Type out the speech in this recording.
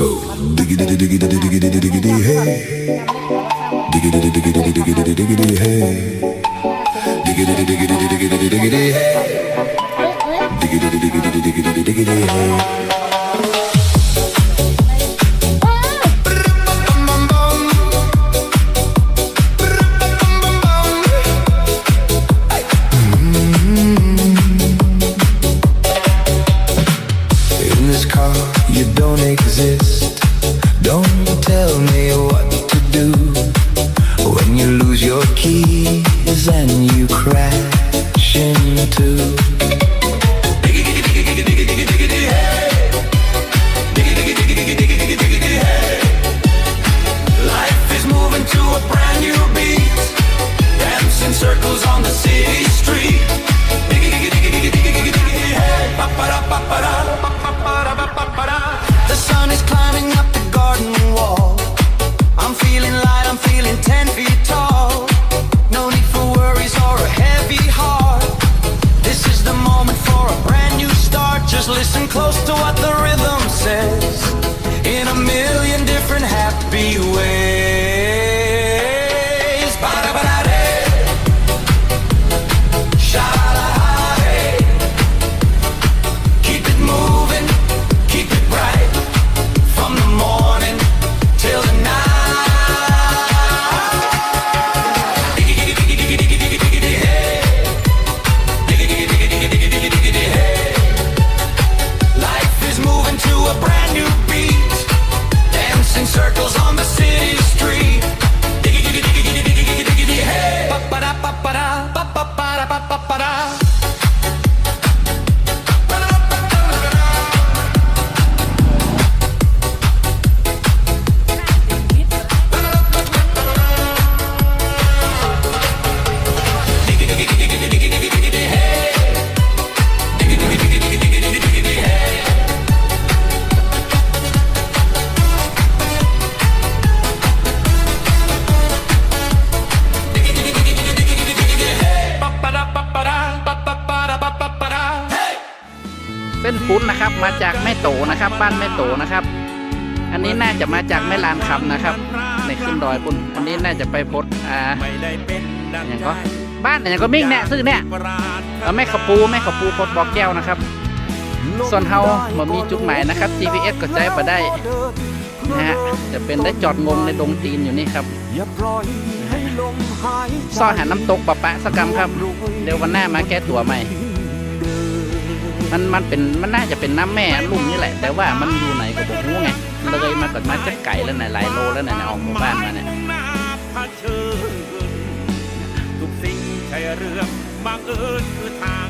So diggity diggity diggity diggity hey, diggity diggity diggity diggity hey, diggity diggity diggity diggity hey, diggity diggity diggity diggity hey. You don't exist. Don't tell me what to do when you lose your keys and you crash into. Life is moving to a brand new beat, dancing circles on the city street. The sun is climbing up the garden wall. I'm feeling light, I'm feeling 10 feet tall. No need for worries or a heavy heart. This is the moment for a brand new start. Just listen close to what the rhythm says in a million different happy ways. Circles on the city street. เส้นปุ้นนะครับมาจากแม่โตนะครับบ้านแม่โตนะครับอันนี้น่าจะมาจากแม่ลานคำนะครับในขึ้นดอยปุ้นอันนี้น่าจะไปพดอย่างก็บ้านอย่างก็มิ่งเนี่ยซื้อเนี่ยแม่ขปูพดบอกแก้วนะครับส่วนเฮาบ่มีจุดหมายนะครับ GPS ก็ใช้มาได้นะฮะจะเป็นได้จอดงงในดงตีนอยู่นี่ครับซ่อหาน้ำตกปะสกรรมครับเดี๋ยววันหน้ามาแก้ตัวใหม่มันน่าจะเป็นน้ำแม่ลุ่มนี่แหละแต่ว่ามันอยู่ไหนก็บอกรู้ไงเลยมาก่อนมาจะไก่แล้วไหนหลายโลแล้วไหนออกหมู่บ้านมาเนี่ยทุกสิ่งใช่เรื่องบังเอิญคือทาง